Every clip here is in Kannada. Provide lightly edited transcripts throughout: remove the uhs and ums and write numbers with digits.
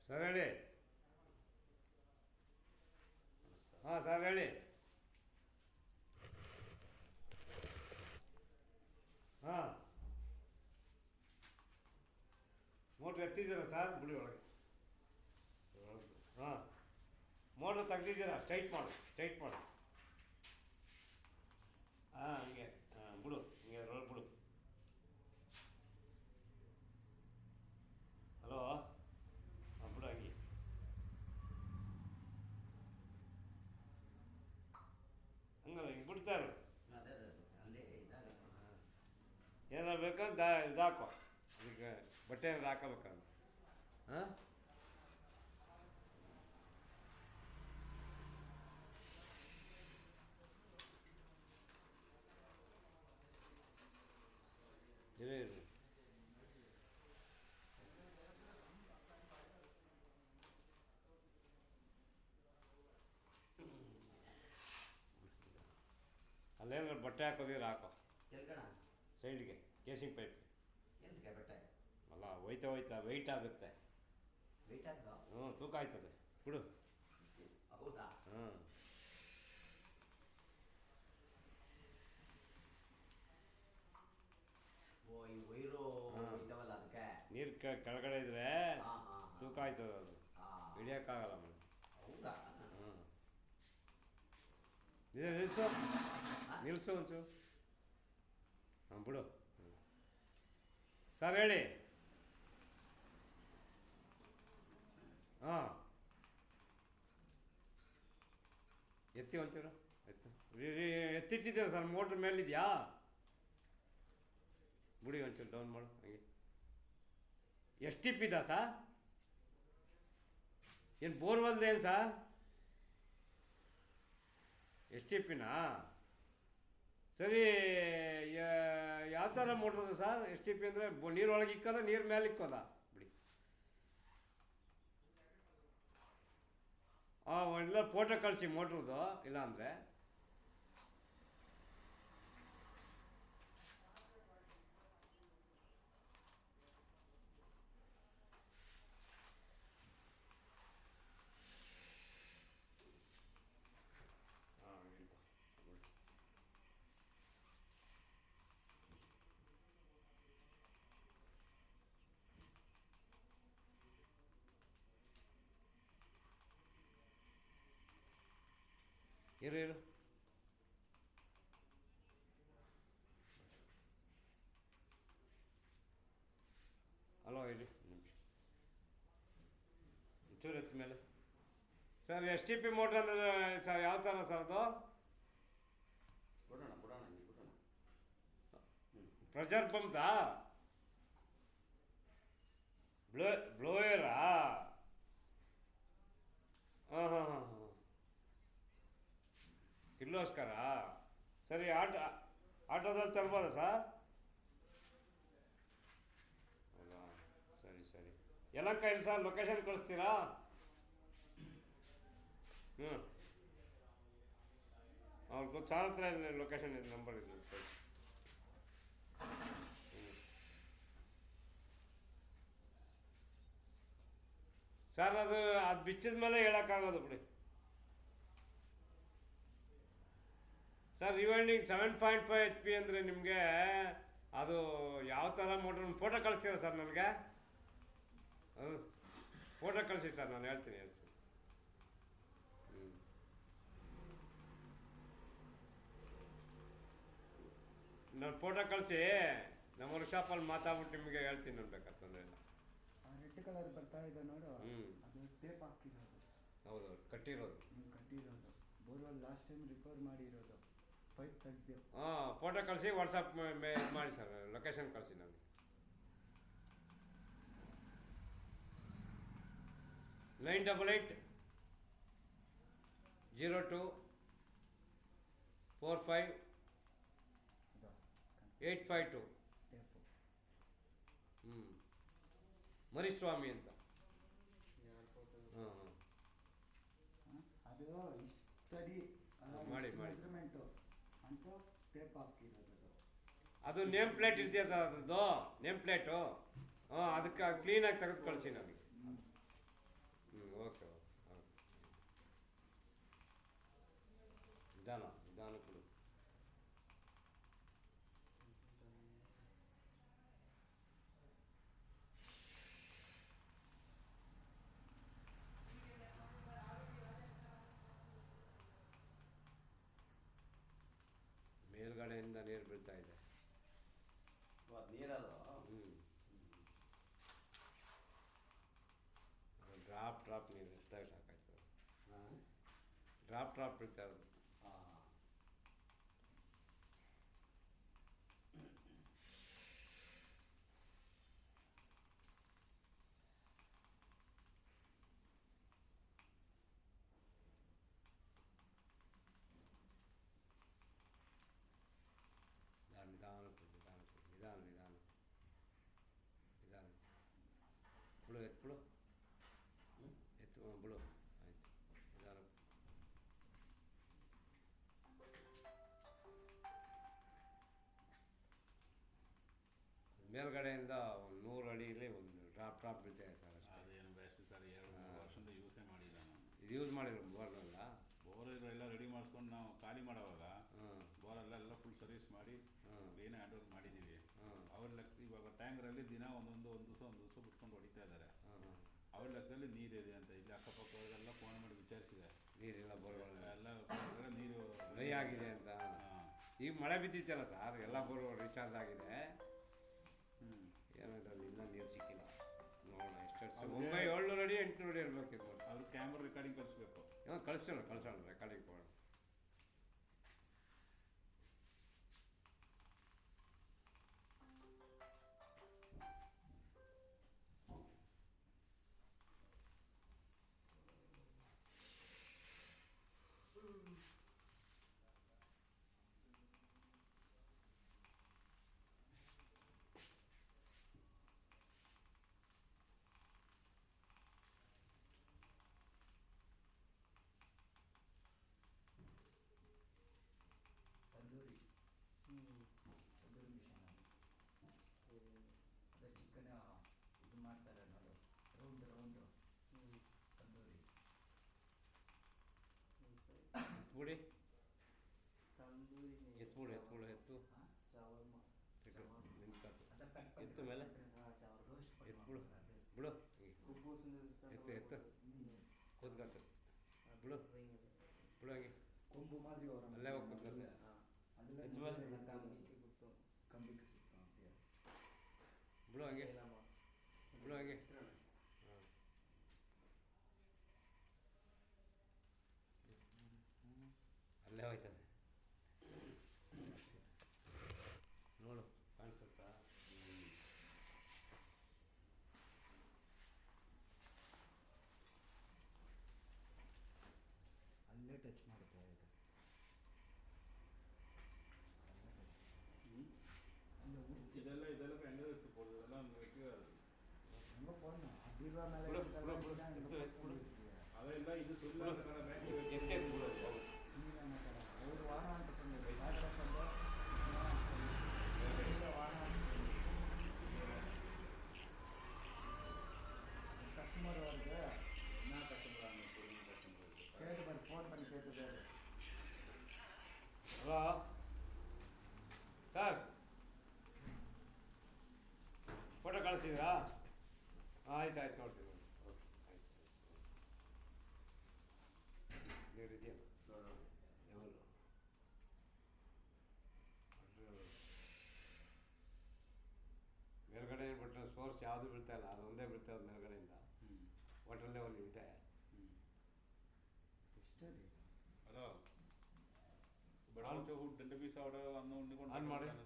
ಸರ್ ಹೇಳಿ. ಹಾಂ ಸರ್ ಹೇಳಿ. ಹಾಂ ಮೋಟ್ರ್ ಎತ್ತಿದ್ದೀರಾ ಸರ್ ಬಿಡಿ ಒಳಗೆ. ಹಾಂ ಮೋಟ್ರ್ ತೆಗ್ದಿದ್ದೀರಾ, ಸ್ಟ್ರೈಟ್ ಮಾಡು, ಸ್ಟ್ರೈಟ್ ಮಾಡು. ಹಾಂ ಹಂಗೆ, ಹಾಂ ಬಿಡು, ಹಿಂಗೆ ರೋಲ್ ಬಿಡು. ಹಲೋ, ಹಾಂ ಬಿಡು ಹಂಗೆ. ಹಂಗಲ್ಲ ಹಿಂಗೆ ಬಿಡ್ತಾರೆ. ಏನಾರು ಬೇಕಂತ ಇದಾಕೋ, ಅದಕ್ಕೆ ಬಟ್ಟೆ ಏನಾರು ಹಾಕೋಬೇಕಂತ. ಹಾಂ ಇರೇ ಇರಿ. ಅಲ್ಲೇನಾರು ಬಟ್ಟೆ ಹಾಕೋದಿದ್ರೆ ಹಾಕೋ ಸೈಡ್ಗೆ, ಕೇಸಿಂಗ್ ಪೈಪ್. ಅಲ್ಲ ಹೋಯ್ತಾ ಹೋಯ್ತಾ ವೆಯ್ಟ್ ಆಗುತ್ತೆ. ಹ್ಞೂ ತೂಕ ಆಯ್ತದೆ ಬಿಡು. ಹ್ಞೂ ನೀರು ಕೆಳಗಡೆ ಇದ್ರೆ ತೂಕ ಆಯ್ತದ, ಅದು ಹಿಡಿಯೋಕ್ಕಾಗಲ್ಲ ಮೇಡಮ್. ಹ್ಞೂ ಇದೆ ನಿಲ್ಲಿಸು, ನಿಲ್ಲಿಸು ಒಂಚೂರು. ಹಾಂ ಬಿಡು. ಸರ್ ಹೇಳಿ. ಹಾಂ ಎತ್ತಿ ಒಂಚೂರು ಎತ್ತು. ಎತ್ತಿಟ್ಟಿದ್ದೀರ ಸರ್, ಮೋಟ್ರ್ ಮೇಲಿದೆಯಾ? ಬಿಡಿ ಒಂಚೂರು ಡೌನ್ ಮಾಡು ಹಂಗೆ. ಎಷ್ಟು ಟಿಪ್ ಇದಾ ಸರ್? ಏನು ಬೋರ್ವೆಲ್ದು ಏನು ಸರ್? ಎಷ್ಟು ಟಿಪ್ಪಿನಾ? ಸರಿ, ಯಾವ ಥರ ಮೋಟ್ರದು ಸರ್? ಎಷ್ಟು ಟಿಪ್ಪಿ ಅಂದರೆ ನೀರೊಳಗೆ ಇಕ್ಕೋದ, ನೀರು ಮೇಲೆ ಇಕ್ಕೋದ? ಬಿಡಿ. ಹಾಂ ಎಲ್ಲ ಫೋಟೋ ಕಳಿಸಿ ಮೋಟ್ರದ್ದು, ಇಲ್ಲಾಂದರೆ. ಹಾಂ ಇರು ಇರು. ಹಲೋ ಇರಿ ನಿಮಿಷ, ಒಂಚೂರು ಎತ್ತ ಮೇಲೆ. Sir S T P motor ಅಂದರೆ ಸರ್ ಯಾವ ಥರ ಸರ್ ಅದು? ಪ್ರೆಷರ್ ಪಂಪ್ದಾ? ಬ್ಲೋಯರಾ? ಹಾಂ ಹಾಂ ಹಾಂ ಹಾಂ ಕಿರ್ಲೋಸ್ಕರ. ಸರಿ, ಆಟೋದಲ್ಲಿ ತರ್ಬೋದಾ ಸರ್? ಹೌದಾ, ಸರಿ ಸರಿ. ಎಲ್ಲ ಕೈಲಿ ಸರ್ ಲೊಕೇಶನ್ ಕಳಿಸ್ತೀರಾ? ಹ್ಞೂ ಅವ್ರಿಗೆ ಸಾರ್ ಹತ್ರ ಇದೆ ಲೊಕೇಶನ್, ಇದೆ ನಂಬರ್ ಇದೆ ಸರಿ. ಸರ್ ಅದು ಬಿಚ್ಚಿದ ಮೇಲೆ ಹೇಳೋಕ್ಕಾಗೋದು ಬಿಡಿ. ಸರ್ ರಿವೈಂಡಿಂಗ್ 7.5 HP ಅಂದರೆ ನಿಮಗೆ ಅದು ಯಾವ ಥರ ಮೋಟ್ರ್ ಫೋಟೋ ಕಳಿಸ್ತೀರಾ ಸರ್ ನನಗೆ? ಅದು ಫೋಟೋ ಕಳಿಸಿ ಸರ್, ನಾನು ಹೇಳ್ತೀನಿ. ಹ್ಞೂ ನಾನು ಫೋಟೋ ಕಳಿಸಿ ನಮ್ಮ ವರ್ಕ್ಶಾಪಲ್ಲಿ ಮಾತಾಡ್ಬಿಟ್ಟು ನಿಮಗೆ ಹೇಳ್ತೀನಿ, ನಾನು ಬೇಕಾದ್ರೆ ತೊಂದರೆ ಇಲ್ಲ. ರೆಡ್ ಕಲರ್ ಬರ್ತಾ ಇದೆ ನೋಡು, ಹ್ಞೂ ಅದು ಟೇಪ್ ಹಾಕಿರೋದು. ಹೌದು, ಕಟ್ಟಿರೋದು. ಕಟ್ಟಿರೋದು ಬೋರ್ವೆಲ್ ಲಾಸ್ಟ್ ಟೈಮ್ ರಿಪೇರ್ ಮಾಡಿರೋದು, ಪೈಪ್ ತೆಗ್ದು. ಹಾಂ ಫೋಟೋ ಕಳಿಸಿ ವಾಟ್ಸಪ್ ಮಾಡಿ ಸರ್, ಲೊಕೇಶನ್ ಕಳಿಸಿ ನನಗೆ. 988-02-45-852. ಟೇಪು ಹ್ಞೂ ಮರಿಸ್ವಾಮಿ ಅಂತ. ಹಾಂ ಹಾಂ ಅದು ಇಷ್ಟಡಿ ಮಾಡಿ ಮೆಜರ್ಮೆಂಟು ಅಂತ ಟೇಪ್ ಹಾಕಿರೋದು. ಅದು ನೇಮ್ ಪ್ಲೇಟ್ ಇದೆಯಲ್ಲ ಅದ್ರದ್ದು ನೇಮ್ ಪ್ಲೇಟು. ಹಾಂ ಅದಕ್ಕೆ ಕ್ಲೀನಾಗಿ ತೆಗೆದು ಕಳಿಸಿ ನನಗೆ. Okay okay okay. ನಿಧಾನ ನಿಧಾನ ಕೊಡು. ಮೇಲ್ಗಡೆಯಿಂದ ನೀರು ಬೀಳ್ತಾ ಇದೆ. ನೀರದು ಡ್ರಾಪ್ ಡ್ರಾಪ್ ನೀರು ಎತ್ತಾಗಿ ಸಾಕಾಯ್ತು. ಡ್ರಾಪ್ ಡ್ರಾಪ್ ಬೀಳ್ತಾ ಇರೋದು. ನಿಧಾನ ಕೊಡು ನಿಧಾನ ಕೊಡು ನಿಧಾನ ನಿಧಾನ ನಿಧಾನ. ಬಿಡು ಎತ್ತು ಬಿಡು ಎತ್ತು ಬಿಡು ಆಯಿತು. ನಿಧಾನ ಮೇಲ್ಗಡೆಯಿಂದ ಒಂದು 100 ಅಡಿಯಲ್ಲಿ ಒಂದು ಡ್ರಾಪ್ ಡ್ರಾಪ್ ಬೀಳ್ತಾ ಇದೆ ಸರ್ ಅಷ್ಟೇ. ಅದೇನು ಬೆಸ್ಟ್ ಸರ್, 2-3 ವರ್ಷದಿಂದ ಯೂಸೇ ಮಾಡಿಲ್ಲ ನಾನು. ಇದು ಯೂಸ್ ಮಾಡಿರೋ ಬೋರ್ನೆಲ್ಲ. ಬೋರ್ ಎಲ್ಲ ರೆಡಿ ಮಾಡ್ಕೊಂಡು ನಾವು ಖಾಲಿ ಮಾಡೋವಾಗ ಬೋರೆಲ್ಲ ಫುಲ್ ಸರ್ವಿಸ್ ಮಾಡಿ ಕ್ಲೀನ್ ಹ್ಯಾಂಡ್ ಓವರ್ ಮಾಡಿದ್ದೀವಿ. ಅವ್ರ ಲೆಕ್ಕ ಇವಾಗ ಟ್ಯಾಂಕರಲ್ಲಿ ದಿನ ಒಂದು ದಿವಸ ಬಿಟ್ಕೊಂಡು ಹೊಡಿತಾ ಇದ್ದಾರೆ. ಅವ್ರ ಲೆಕ್ಕದಲ್ಲಿ ನೀರಿದೆ ಅಂತ ಇಲ್ಲಿ ಅಕ್ಕಪಕ್ಕದವರೆಲ್ಲ ಫೋನ್ ಮಾಡಿ ವಿಚಾರಿಸಿದೆ. ನೀರಿಲ್ಲ ಬೋರ್ಗಳು ಎಲ್ಲ ನೀರು ಡ್ರೈ ಆಗಿದೆ ಅಂತ. ಈಗ ಮಳೆ ಬಿದ್ದಿತ್ತಲ್ಲ ಸರ್, ಎಲ್ಲ ಬೋರ್ ರೀಚಾರ್ಜ್ ಆಗಿದೆ. ಏನೋ ಇದರಲ್ಲಿ ಇನ್ನೂ ನೀರು ಸಿಕ್ಕಿಲ್ಲ. ನೋಡೋಣ ಎಷ್ಟು 700 ಅಡಿ 800 ಅಡಿ ಇರಬೇಕಿತ್ತು. ಅವ್ರು ಕ್ಯಾಮ್ರಾ ರೆಕಾರ್ಡಿಂಗ್ ಕಳಿಸ್ಬೇಕು. ಕಳಿಸೋಣ ರೆಕಾರ್ಡಿಂಗ್ ಕೊಡೋಣ. ತಂದೂರಿ ಮಿಷನ್ ಅದೇ ಚಿಕನ್ ಇದು ಮಾಡ್ತಾರೆ ನೋಡು, ರೌಂಡು ತಂದೂರಿ. ಬಿಡಿ ತಂದೂರಿ ಎತ್ತು ಅದಕ್ಕೆ ಎತ್ತು ಮೇಲೆ ರೋಸ್ಟ್ ಎತ್ತು ಬಿಡು ಎತ್ತು ಕೂತ್ಕಂತ ಬಿಡು ಹಂಗೆ ಕೊಂಬು ಮಾದರಿ ಅವರ ಅಲ್ಲೇ ಹೋಗಿ ಕೂತ್ಕಂತ. ಎತ್ತು ಮೇಲೆ ಕಂಬಿಗೆ ಸುತ್ತ ಬಿಡು ಹಂಗೆ ಬಿಡು ಹಂಗೆ. ಅಲ್ಲೇ ಹೋಯ್ತದೆ ನೋಡು, ಕಾಣಿಸುತ್ತಾ? ಅಲ್ಲೇ ಟಚ್ ಮಾಡುತ್ತೆ ಇದು. ಇದೆಲ್ಲ ಫ್ರೆಂಡ್ ಇರ್ತದೆ, ಇದೆಲ್ಲ ಒಂದು ಹಂಗೆ ಫೋನ್ ಬೀರುವ ಮೇಲೆ ಅವೆಲ್ಲ ಇದು ಸುಳ್ಳು ಅವರು ವಾಹನ ಅಂತ ಕಸ್ಟಮರ್ ಅವ್ರಿಗೆ ಕೇಳಿ ಬಂದು ಫೋನ್ ಬಂದು ಕೇಳ್ತಿದ್ದಾರೆ. ಹಲೋ ಸರ್, ಫೋಟೋ ಕಳಿಸಿದ್ರಾ? ಆಯ್ತು ನೋಡ್ತೀನಿ. ಓಕೆ ಆಯ್ತು ನೀರು ಇದೆಯಲ್ಲ ಯಾವಲ್ಲ ಮೇಲ್ಗಡೆ ಬಿಟ್ಟರೆ ಸೋರ್ಸ್ ಯಾವುದು ಬೀಳ್ತಾ ಇಲ್ಲ, ಅದೊಂದೇ ಬೀಳ್ತಾ ಇರೋದು ಮೇಲ್ಗಡೆಯಿಂದ. ವಾಟರ್ ಲೆವೆಲ್ ಇದೆ. ഹലോ ഇവിടെ ഫുഡിൻ്റെ പീസ് അവിടെ വന്ന് ഉണ്ണിക്കൊണ്ട്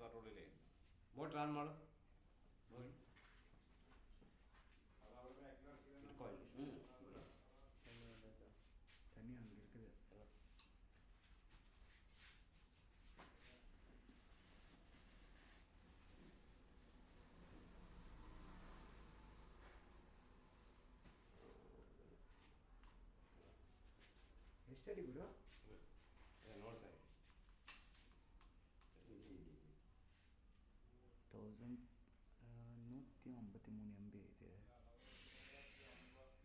തട്ടോളില്ലേ ಮೋಟ್ರ್ ಆನ್ ಮಾಡು. தண்ணி அங்கே இருக்குது. ಎಷ್ಟಡಿ ಗುರು? ನೋಡ್ತಾ 1153 MB ಇದೆ.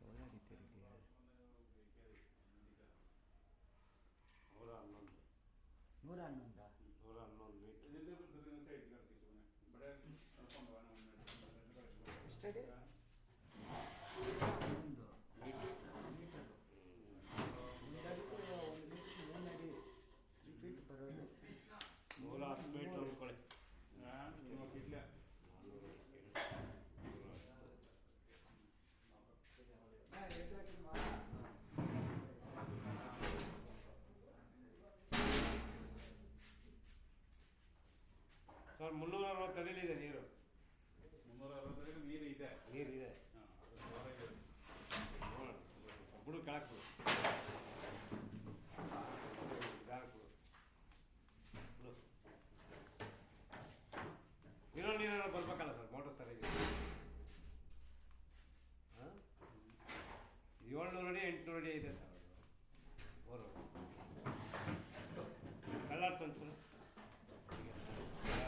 எவ்வளோ அடி தெரியலையா? 360 ನೀರು. 360 ನೀರು ಇದೆ. ನೀರಿದೆ. ಹಾಂ, ಅದು storage ಇದೆ. ನೋಡೋಣ ಬಿಡು, ಕೆಳಕ್ಕೆ ಬಿಡು, ನಿಧಾನಕ್ಕೆ ಬಿಡು, ಬಿಡು. ಇನ್ನೊಂದು ನೀರು ಬರ್ಬೇಕಲ್ಲ ಸರ್, ಮೋಟರ್ ಸರಿಯಾಗಿ. ಹಾಂ, 700 ಅಡಿ 800 ಅಡಿ ಇದೆ ಸರ್ ಅದು ಬೋರು. ಕಳ್ಳಾಡ್ಸು ಒಂಚೂರು,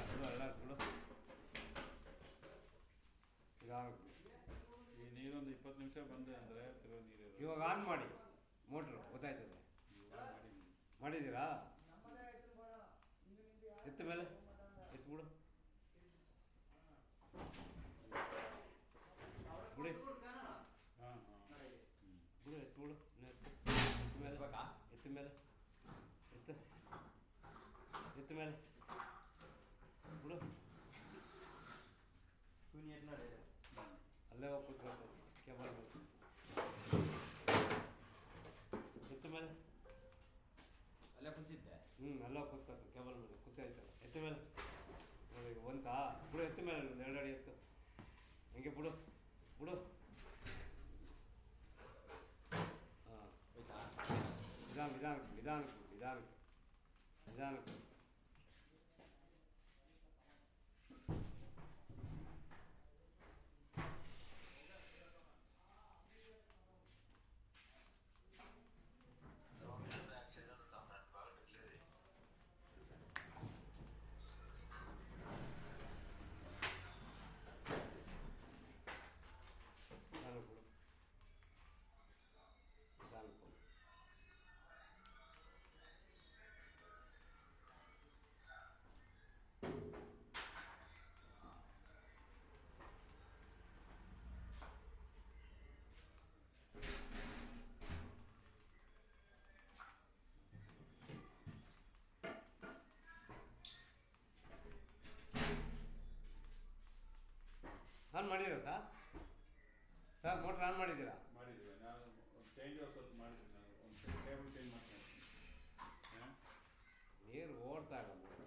ಬಿಡು, ಅಲ್ಲಾಡ್ಸ್ಬಿಡು, ನಿಧಾನಕ್ಕೆ ಬಿಡು. ಈ ನೀರೊಂದು 20 ನಿಮಿಷ ಬಂದೆ ಅಂದರೆ ತಿರುಗಿ ನೀರು ಇವಾಗ ಆನ್ ಮಾಡಿ ಮೋಟ್ರು, ಗೊತ್ತಾಯ್ತದೆ. ಮಾಡಿದ್ದೀರಾ? ಎತ್ತ ಮೇಲೆ ಎತ್ಬಿಡು, ಬಿಡಿ, ಹಾಂ ಹಾಂ ಬಿಡು, ಎತ್ಬಿಡು, ಎತ್ತ ಮೇಲೆ, ಎತ್ತ ಮೇಲೆ, ಎತ್ತ ಎತ್ತ ಮೇಲೆ ಬಿಡು, ಅಲ್ಲೇ ಹೋಗಿ ಕೂತ್ಕೊಳ್ತಾರೆ ಕೇಬಲ್ ಮೇಲೆ. ಎತ್ತ ಮೇಲೆ, ಅಲ್ಲೇ ಕುಂತಿದ್ದೆ. ಅಲ್ಲೇ ಹೋಗಿ ಕೂತ್ಕೊಳ್ತಾರೆ ಕೇಬಲ್ ಮೇಲೆ, ಕೂತಾಯ್ತಲ್ಲ. ಎತ್ತ ಮೇಲೆ ನೋಡಿ, ಈಗ ಬಂತಾ? ಬಿಡು, ಎತ್ತ ಮೇಲೆ ಒಂದು 2 ಅಡಿ ಎತ್ತು, ಹಂಗೆ ಬಿಡು, ಬಿಡು. ಹಾಂ, ಆಯ್ತಾ? ನಿಧಾನಕ್ಕೆ ನಿಧಾನಕ್ಕೆ ನಿಧಾನಕ್ಕೆ ನಿಧಾನಕ್ಕೆ. ಆನ್ ಮಾಡಿದ್ದೀರಾ ಸರ್ ಮೋಟ್ರ್ ಆನ್ ಮಾಡಿದ್ದೀರಾ? ಮಾಡಿದ್ದೀವಿ. ನಾನು ಒಂದು ಚೇಂಜ್ ಸ್ವಲ್ಪ ಮಾಡಿದ್ದೀನಿ. ನಾನು ಒಂದು ಟೇಬಲ್ ಚೇಂಜ್ ಮಾಡ್ತೀನಿ. ನೀರು ಓಡ್ತಾ ಇಲ್ಲ ಮೋಟ್ರು,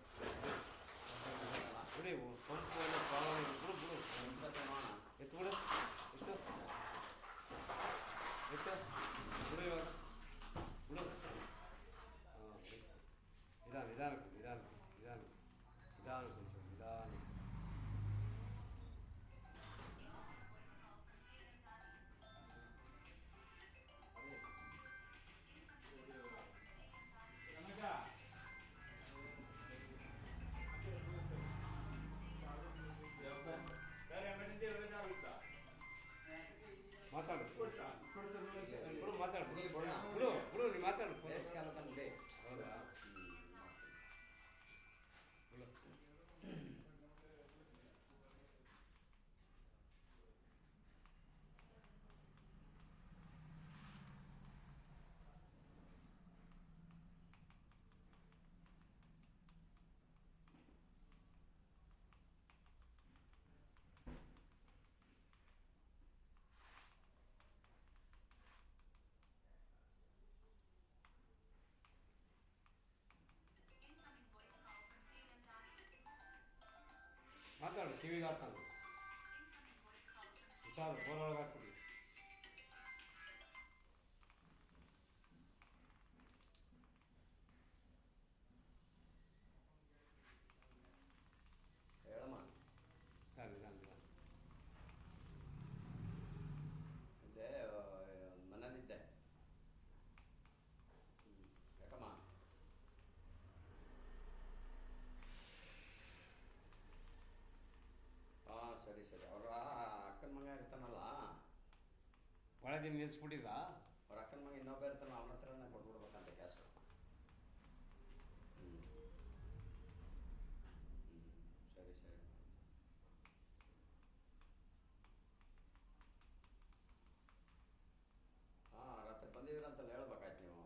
ಬಿಡಿ. ಪಂಪು ಎಲ್ಲ ಪ್ರಾಬ್ಲಮ್ ಇದೆ, ಬಿಡು ಬಿಡು, ಎತ್ಬಿಡು, ಎತ್ತು ಎತ್ತು, ಬಿಡು ಇವಾಗ, ಬಿಡು. ಹಾಂ, ನಿಧಾನಕ್ಕೆ ನಿಧಾನಕ್ಕೆ ನಿಧಾನಕ್ಕೆ ನಿಧಾನಕ್ಕೆ ಒಂಚೂರು ನಿಧಾನಕ್ಕೆ. ಮಾತಾಡು, ಬಿಡು, ಮಾತಾಡು, ಬಿಡು ಬಿಡು, ನೀ ಮಾತಾಡು. ಹೌದಾ? ಮಾತಾಡು, ಕಿವಿಗೆ ಹಾಕೊಂಡು ಹುಷಾರು, ಫೋನ್ ಒಳಗೆ ಹಾಕ್ಬಿಡಿ. ಹೇಳಮ್ಮ. ನಿಧಾನ ನಿಧಾನ ನಿಧಾನ. ಇದ್ದೆ ಮನೇಲಿದ್ದೆ. ಯಾಕಮ್ಮ? ಹಾಂ, ಸರಿ ಸರಿ. ಅವರ ಅಕ್ಕನ ಮಗ ಇರ್ತಾನಲ್ಲ, ಭಾಳ ದಿನ ನಿಲ್ಲಿಸ್ಬಿಟ್ಟಿದ್ರಾ? ಅವ್ರ ಅಕ್ಕನ ಮಗ ಇನ್ನೊಬ್ಬ ಇರ್ತಾನ, ಅವನ ಹತ್ರನೇ ಕೊಟ್ಬಿಡ್ಬೇಕಂತ ಕ್ಯಾಶು. ಸರಿ ಸರಿ. ಹಾಂ, ರಾತ್ರಿ ಬಂದಿದ್ದೀರಂತಲ್ಲ, ಹೇಳ್ಬೇಕಾಯ್ತು ನೀವು.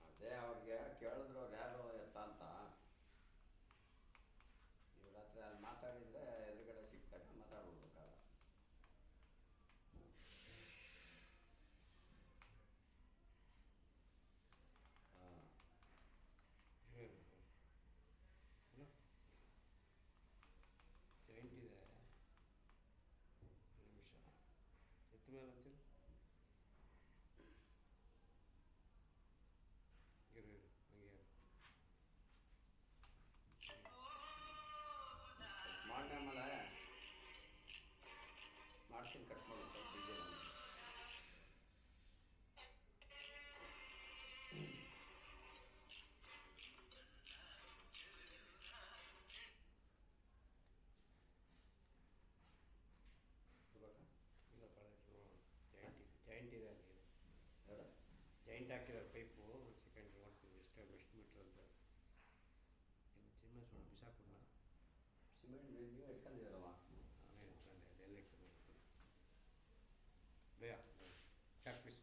ಅದೇ ಅವ್ರು ಎಂಟು ಹಾಕಿದ್ದಾರೆ ಪೈಪು. ಒಂದು ಸೆಕೆಂಡ್ ನೋಡ್ತೀನಿ ಎಷ್ಟು ಮೀಟ್ರ್ ಅಂತ. ಇನ್ನು ಚಿನ್ನ ಸೋಣ ಬಿಸಾಕುಡ್ನ ಸಿಮೆಂಟ್ ನೀವು ಇಟ್ಕೊಂಡಿದ್ದೀರಲ್ಲ, ನಾನೇ ಇಟ್ಕೊಂಡೆ ಅದೆಲ್ಲ ಇಟ್ಕೊಂಡು ಭಯ ಚಾಕ್ ಪೀಸ್.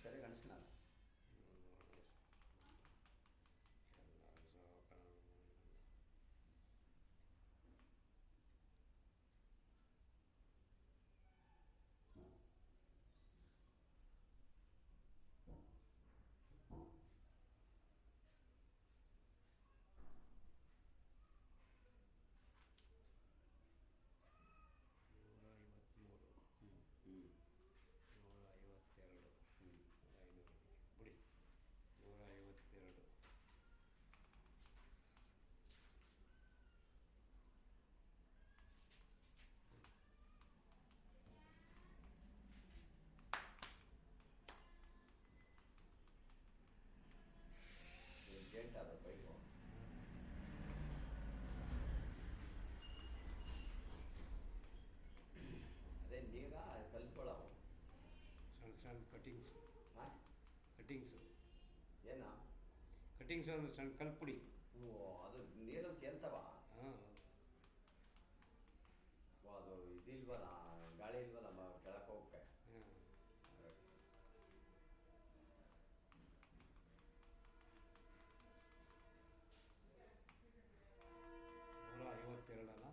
ಸರಿ ಗಣೇಶನ ಜೆಂಟ್ ಅದು ಪೈಪು. ಅದೇ ನೀರ ಕಲ್ತ್ಕೊಳ್ಳವು ಸಣ್ಣ ಸಣ್ಣ ಕಟಿಂಗ್ಸು. ಹಾಂ ಕಟಿಂಗ್ಸು ಏನು ಕಟಿಂಗ್ಸು ಅಂದರೆ ಸಣ್ಣ ಕಲ್ಪುಡಿ. ಓ ಅದು ನೀರಲ್ಲಿ ತೇಲ್ತವ. ಹಾಂ ಓ ಅದು ಇದಿಲ್ವಲ್ಲ, ಗಾಳಿ ಇಲ್ವಲ್ಲ ಕೆಳಕ್ಕೆ ಹೋಗಕ್ಕೆ. ಹಾಂ 152 ಅಲ್ಲ.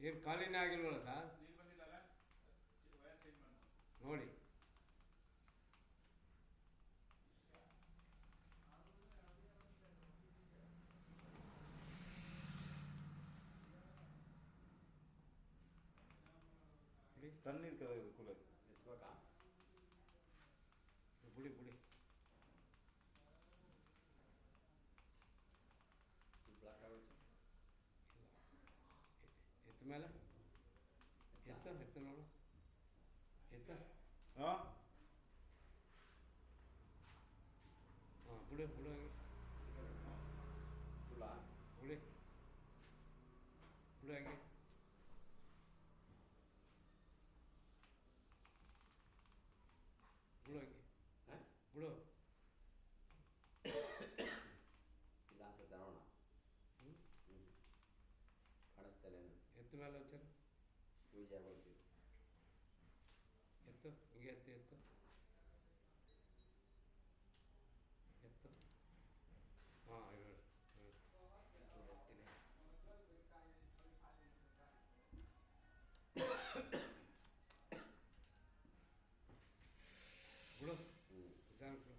ಏನು ಖಾಲಿನೇ ಆಗಿಲ್ವಲ್ಲ ಸರ್ ನೋಡಿ. ತಣ್ಣೀರು ಕದ ಕೂಲರ್ ಎತ್ಬೇಕಾ? ಪುಡಿ ಪುಡಿ ಬ್ಲಾಕ್ ಆಗುತ್ತೆ. ಎತ್ತ ಮೇಲೆ ಎತ್ತ ನೋಡು ಎತ್ತ. ಹಾಂ ಹಾಂ ಪುಡಿ ಪುಡಿ ಫುಲ್ಲ ಪುಡಿ ಪುಡಿ ಹಾಗೆ ಬಿಡು ಹಾಗೆ ಹಾಂ ಬಿಡು. ಇಲ್ಲ ಅನ್ಸುತ್ತೆ ನೋಡೋಣ. ಹ್ಞೂ ಕಾಣಿಸ್ತಲ್ಲೇನು ಎತ್ತ ಮೇಲೆ ಒಂಚೂರು ಪೂಜೆ ಆಗೋಯ್ತು. ಎತ್ತು ಹಿಂಗೆ ಎತ್ತು ಎತ್ತು ಎತ್ತು. ಹಾಂ ಇವರು ಹೋಗ್ತೀನಿ. ಬಿಡು ಹ್ಞೂ ನಿಧಾನ ಬಿಡು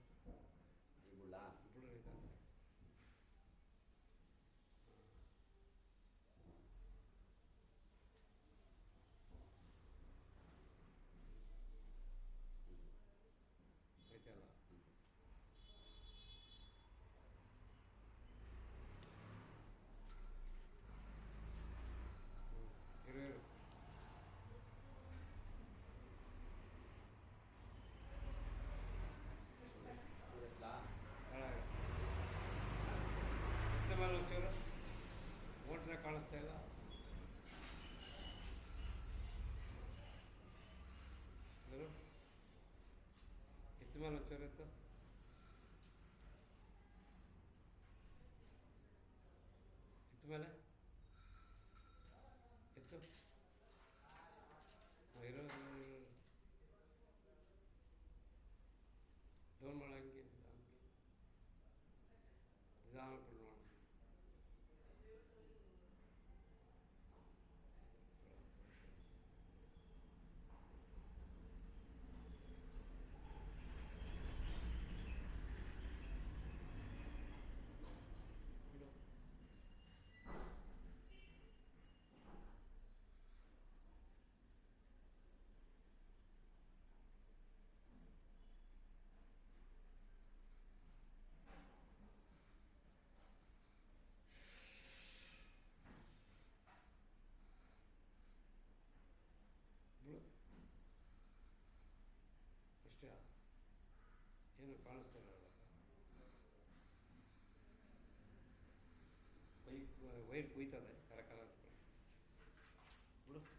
ಈ ಬುಳ್ಳ ಬಿಡು ನಿಧಾನ. ಆಯ್ತಲ್ಲ ಇರು ಇರು. ಸೂರತ್ಲಾ ಕೆಳಗೆ ಎತ್ತ ಮೇಲೆ ಒಂಚೂರು ಮೋಟ್ರೆ ಕಾಣಿಸ್ತಾ ಇಲ್ಲ. ಇರು ಎತ್ತ ಮೇಲೆ ಒಂಚೂರು ಎತ್ತು. ಎತ್ತ ಮೇಲೆ ಎಷ್ಟು ಇರೋದು ಡೌನ್ ಮಾಡೋಂಗೆ ನಿಧಾನ ನೋಡ ಅಷ್ಟೇ ಏನು ಕಾಣಿಸ್ತಿಲ್ಲ ಪೈಪ್ ವೈರ್ ಕುಯ್ತದೆ ಕರ ಬಿಡು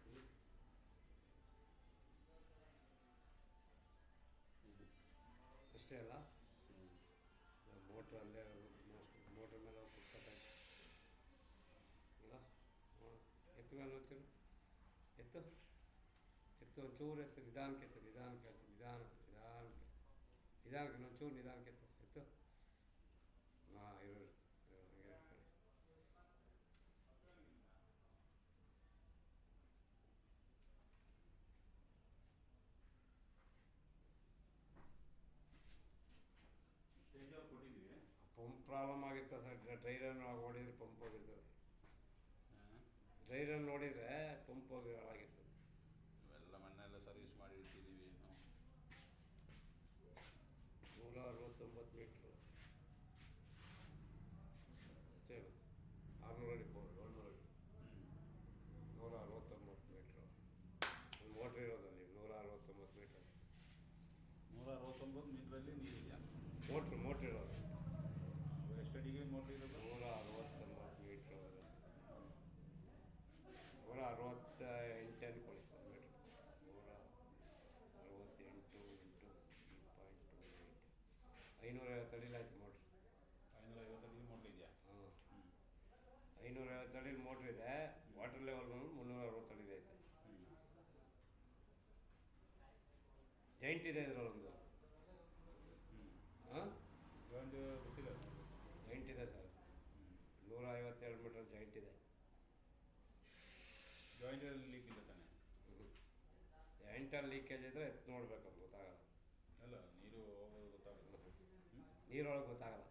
ಅಷ್ಟೇ ಅಲ್ಲ ಮೋಟ್ರ್ ಅಲ್ಲೇ ಮೋಟ್ರ್ ಮೇಲೆ ಕುತ್ಕೊತಾಯ್ತು ಅಲ್ಲ ಎತ್ತು ಮೇಲೆ ಹೋಗ್ತೀರ ಎತ್ತು ಒಂಚೂರು ಎತ್ತು ನಿಧಾನಕ್ಕೆ ನಿಧಾನಕ್ಕೆ ಒಂಚೂರು ನಿಧಾನಕ್ಕೆ ಎತ್ತು ಹಾಂ ಇರೋದು ಪಂಪ್ ಪ್ರಾಬ್ಲಮ್ ಆಗಿರ್ತದೆ ಸರ್ ಡ್ರೈ ರನ್ ಹೊಡಿದ್ರೆ ಪಂಪ್ ಹೋಗಿರ್ತದೆ ಡ್ರೈ ರನ್ ನೋಡಿದರೆ ಪಂಪ್ ಹೋಗಿ ಹಾಳಾಗಿರ್ತದೆ ಇವೆಲ್ಲ ಮಣ್ಣೆಲ್ಲ ಸರ್ವಿಸ್ ಮಾಡಿ ಇಟ್ಟಿದ್ದೀವಿ ನಾವು 169 ಮೀಟ್ರು ಅಷ್ಟೇ 600 ಅಡಿ 700 ಅಡಿ 169 ಮೀಟ್ರು ಒಂದು ಮೋಟ್ರ್ ಇರೋದಲ್ಲಿ 169 ಮೀಟ್ರ್ 169 ಮೀಟ್ರಲ್ಲಿ ನೀರಿದೆಯಾ ಮೋಟ್ರ್ ಇರೋದು ಎಷ್ಟು ಅಡಿಗೆ ಮೋಟ್ರ್ ಇರೋದು 169 ಮೀಟ್ರ್ 168 ಅನ್ಕೊಳ್ಳಿ ಮೀಟ್ರ್ 168 550 ಅಡಿಲಾಯ್ತು ಮೋಟ್ರ್ 550 ಅಡಿ ಮೋಟ್ರ್ ಇದೆಯಾ ಹಾಂ 550 ಅಡಿ ಮೋಟ್ರ್ ಇದೆ ವಾಟರ್ ಲೆವೆಲ್ ಬಂದು 360 ಅಡಿ ಐತೆ ಜೈಂಟ್ ಇದೆ ಇದರಲ್ಲೊಂದು ಹಾಂ ಜಾಯಿಂಟ್ ಗೊತ್ತಿಲ್ಲ ಜೈಂಟ್ ಇದೆ ಸರ್ 152 ಮೀಟರ್ ಜೈಂಟ್ ಇದೆ ಜಾಯಿಂಟಲ್ಲಿ ಲೀಕ್ ಇಲ್ಲ ತಾನೆ ಜಾಯಿಂಟಲ್ಲಿ ಲೀಕೇಜ್ ಇದ್ದರೆ ಎತ್ತು ನೋಡ್ಬೇಕು ಅದು ಗೊತ್ತಾಗಲ್ಲ ಅಲ್ಲ ನೀರು ಹೋಗೋದು ಗೊತ್ತಾಗುತ್ತೆ ನೀರೊಳಗೆ ಗೊತ್ತಾಗಲ್ಲ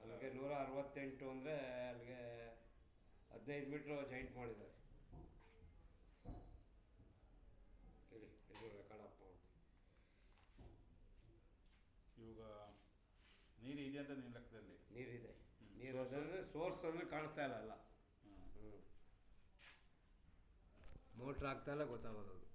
ಅಲ್ಲಿಗೆ 168 ಅಂದರೆ ಅಲ್ಲಿಗೆ 15 ಮೀಟ್ರ್ ಜೈಂಟ್ ಮಾಡಿದ್ದಾರೆ ಇದು ರೆಕಾರ್ಡ್ ಅಪ್ ಮಾಡಿ ಇವಾಗ ನೀರು ಇದೆ ಅಂತ ನಿಮ್ಮ ಲೆಕ್ಕದಲ್ಲಿ ನೀರಿದೆ ನೀರು ಅಂದರೆ ಸೋರ್ಸಲ್ಲಿ ಕಾಣಿಸ್ತಾ ಇಲ್ಲ ಎಲ್ಲ ಹಾಂ ಮೋಟ್ರ್ ಆಗ್ತಾ ಇಲ್ಲ ಗೊತ್ತಾಗೋದು ಅದು